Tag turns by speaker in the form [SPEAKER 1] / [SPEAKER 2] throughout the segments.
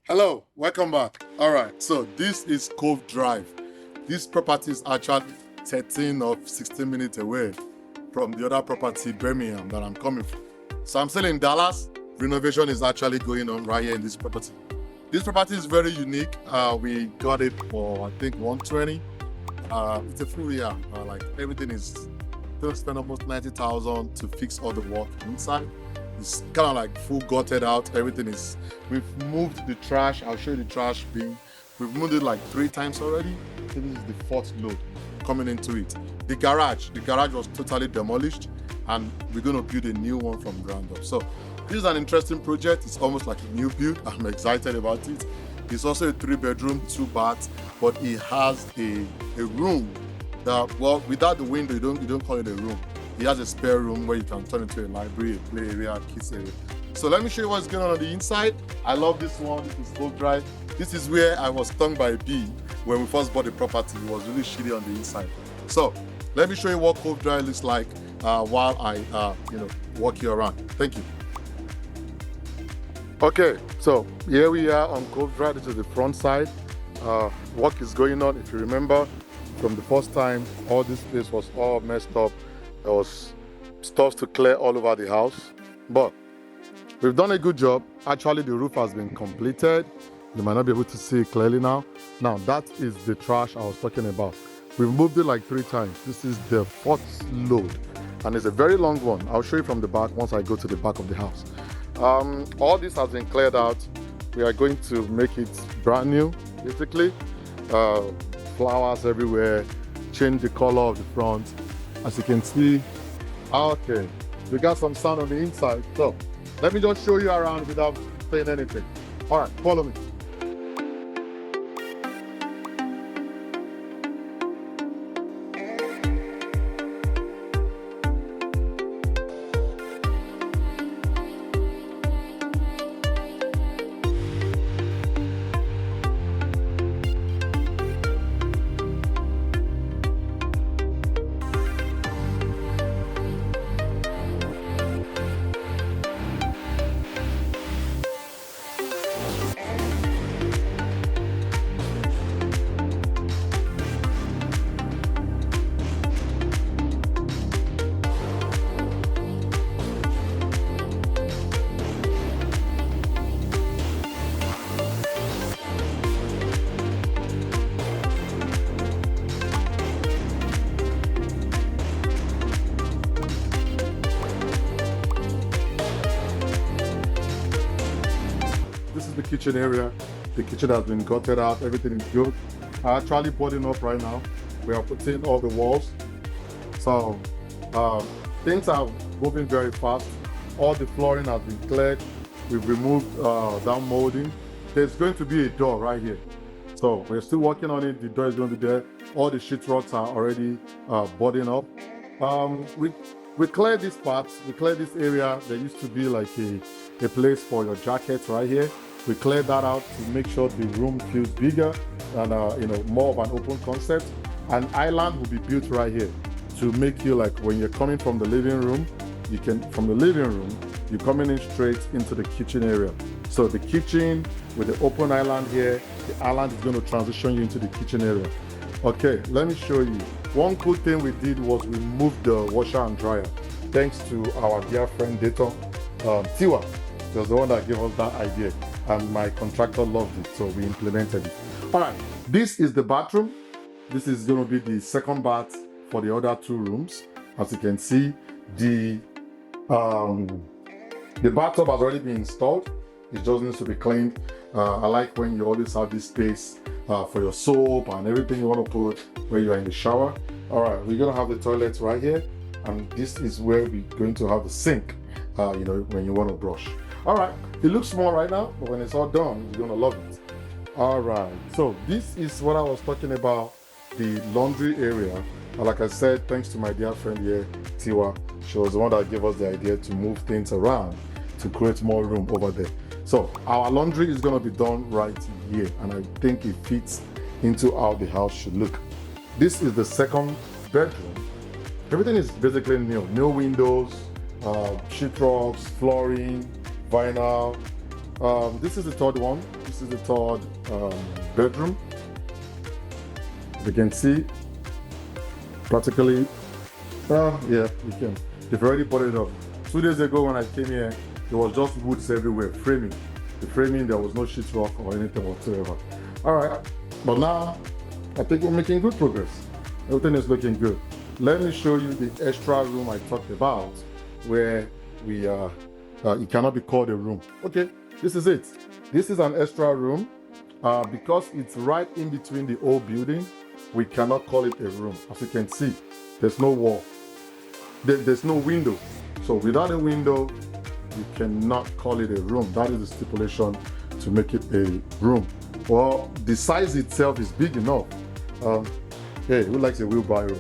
[SPEAKER 1] Hello, welcome back. All right, so this is Cove Drive. This property is actually 13 or 16 minutes away from the other property, Birmingham, that I'm coming from. So I'm still in Dallas. Renovation is actually going on right here in this property. This property is very unique. We got it for, I think, 120. It's a full year. Like everything is, don't spend almost 90,000 to fix all the work inside. It's kind of like full gutted out. Everything is. We've moved the trash. I'll show you the trash bin. We've moved it like 3 times already. I think this is the fourth load coming into it. The garage was totally demolished, and we're going to build a new one from ground up. So this is an interesting project. It's almost like a new build. I'm excited about it. It's also a 3-bedroom, 2 baths, but it has a room that, well, without the window, you don't call it a room. He has a spare room where you can turn into a library, a play area, kids area. So let me show you what's going on the inside. I love this one. This is Cove Drive. This is where I was stung by a bee when we first bought the property. It was really shitty on the inside. So let me show you what Cove Drive looks like while I walk you around. Thank you. Okay, so here we are on Cove Drive. This is the front side. Work is going on. If you remember from the first time, all this place was all messed up. There was stuff to clear all over the house, but we've done a good job. Actually, the roof has been completed. You might not be able to see it clearly now. Now, that is the trash I was talking about. We've moved it like 3 times. This is the 4th load, and it's a very long one. I'll show you from the back once I go to the back of the house. All this has been cleared out. We are going to make it brand new, basically. Flowers everywhere, change the color of the front. As you can see, okay, we got some sound on the inside. So let me just show you around without saying anything. All right, follow me. This is the kitchen area. The kitchen has been gutted out. Everything is good. I actually boarding up right now. We are putting all the walls. So things are moving very fast. All the flooring has been cleared. We've removed down molding. There's going to be a door right here. So we're still working on it. The door is going to be there. All the sheetrocks are already boarding up. We cleared this part. We cleared this area. There used to be like a place for your jackets right here. We cleared that out to make sure the room feels bigger and more of an open concept. An island will be built right here to make you, like, when you're coming from the living room, you're coming in straight into the kitchen area. So the kitchen with the open island here, the island is going to transition you into the kitchen area. Okay, let me show you. One cool thing we did was we moved the washer and dryer. Thanks to our dear friend Dayton, Tiwa. He was the one that gave us that idea, and my contractor loved it, so we implemented it. All right, this is the bathroom. This is going to be the second bath for the other 2 rooms. As you can see, the bathtub has already been installed. It just needs to be cleaned. I like when you always have this space for your soap and everything you want to put where you are in the shower. All right, we're going to have the toilets right here, and this is where we're going to have the sink, when you want to brush. All right, it looks small right now, but when it's all done, you're going to love it. All right, so this is what I was talking about, the laundry area. Like I said, thanks to my dear friend here, Tiwa. She was the one that gave us the idea to move things around to create more room over there. So our laundry is going to be done right here, and I think it fits into how the house should look. This is the second bedroom. Everything is basically new. New windows, sheetrocks, flooring, vinyl. This is the third one. This is the third bedroom. If you can see, practically, yeah, you can. They've already put it up. 2 days ago when I came here, there was just woods everywhere, framing. The framing, there was no sheetrock or anything whatsoever. All right, but now I think we're making good progress. Everything is looking good. Let me show you the extra room I talked about, where we are. It cannot be called a room. Okay, this is it. This is an extra room. Because it's right in between the old building, we cannot call it a room. As you can see, there's no wall. There's no window. So without a window, you cannot call it a room. That is the stipulation to make it a room. Well, the size itself is big enough. Hey, who likes a wheelbarrow?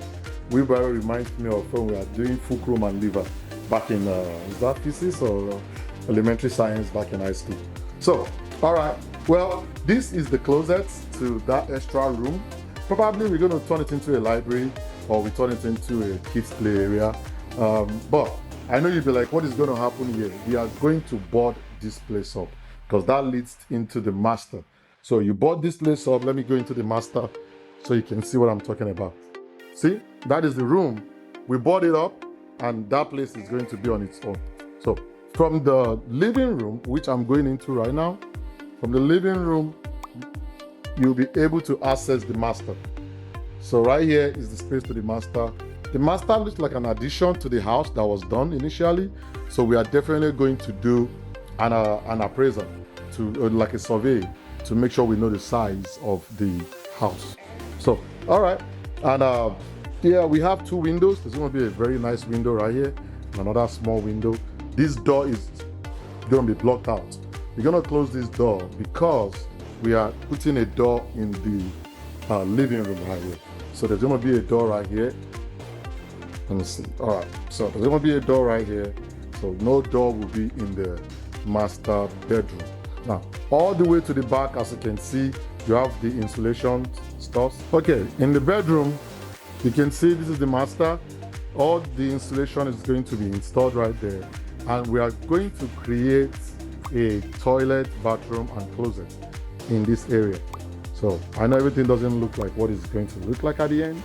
[SPEAKER 1] Wheelbarrow reminds me of when we are doing fulcrum and lever back in, is that physics or elementary science back in high school? So, all right. Well, this is the closet to that extra room. Probably we're going to turn it into a library, or we turn it into a kids play area. But I know you'll be like, what is going to happen here? We are going to board this place up, because that leads into the master. So you board this place up. Let me go into the master so you can see what I'm talking about. See, that is the room. We board it up, and that place is going to be on its own. So from the living room, which I'm going into right now, from the living room, you'll be able to access the master. So right here is the space to the master. The master looks like an addition to the house that was done initially. So we are definitely going to do an appraisal, like a survey, to make sure we know the size of the house. So, all right. And yeah, we have 2 windows. There's going to be a very nice window right here, another small window. This door is going to be blocked out. We're going to close this door because we are putting a door in the living room right here. So there's going to be a door right here. Let me see. All right. So there's going to be a door right here. So no door will be in the master bedroom. Now, all the way to the back, as you can see, you have the insulation stuff. Okay, in the bedroom, you can see this is the master. All the insulation is going to be installed right there. And we are going to create a toilet, bathroom, and closet in this area. So I know everything doesn't look like what it's going to look like at the end,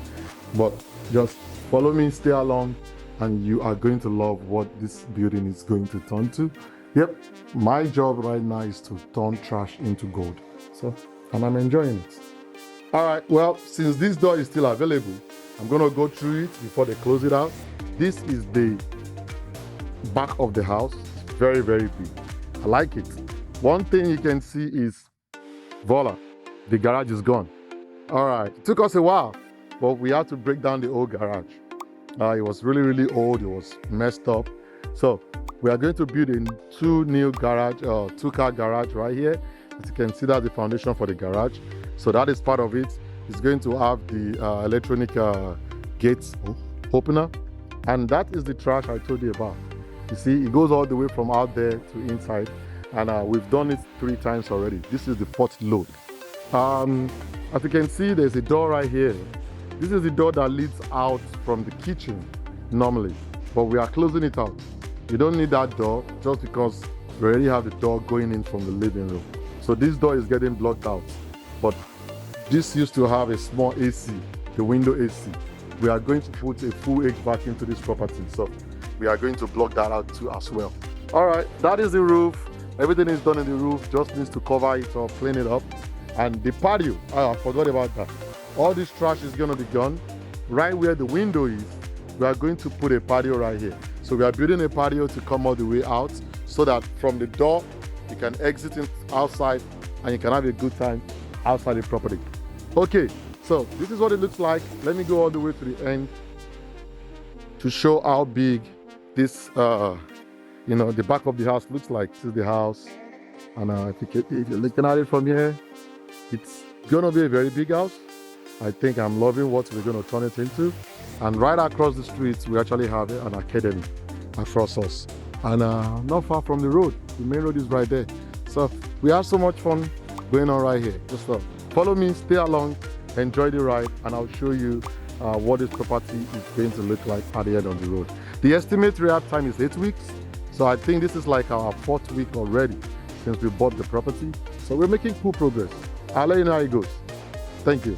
[SPEAKER 1] but just follow me, stay along, and you are going to love what this building is going to turn to. Yep, my job right now is to turn trash into gold. So, and I'm enjoying it. All right, well, since this door is still available, I'm gonna go through it before they close it out. This is the back of the house. It's very, very big. I like it. One thing you can see is, voila, the garage is gone. All right, it took us a while, but we had to break down the old garage. It was really, really old. It was messed up. So we are going to build a 2-car garage right here. As you can see, that's the foundation for the garage. So that is part of it. It's going to have the electronic gates opener. And that is the trash I told you about. You see, it goes all the way from out there to inside. And we've done it 3 times already. This is the 4th load. As you can see, there's a door right here. This is the door that leads out from the kitchen normally, but we are closing it out. You don't need that door just because we already have the door going in from the living room. So this door is getting blocked out, but this used to have a small AC, the window AC. We are going to put a full HVAC into this property, so we are going to block that out too as well. All right, that is the roof. Everything is done in the roof, just needs to cover it or clean it up. And the patio, I forgot about that. All this trash is going to be gone. Right where the window is, we are going to put a patio right here. So we are building a patio to come all the way out, so that from the door, you can exit it outside and you can have a good time outside the property. Okay, so this is what it looks like. Let me go all the way to the end to show how big this, the back of the house looks like. This is the house. And if you're looking at it from here, it's gonna be a very big house. I think I'm loving what we're gonna turn it into. And right across the street, we actually have an academy across us. And not far from the road. The main road is right there. So we have so much fun going on right here. Just follow me, stay along, enjoy the ride, and I'll show you what this property is going to look like at the end of the road. The estimated rehab time is 8 weeks. So I think this is like our 4th week already. since we bought the property. So we're making cool progress. I'll let you know how it goes. Thank you.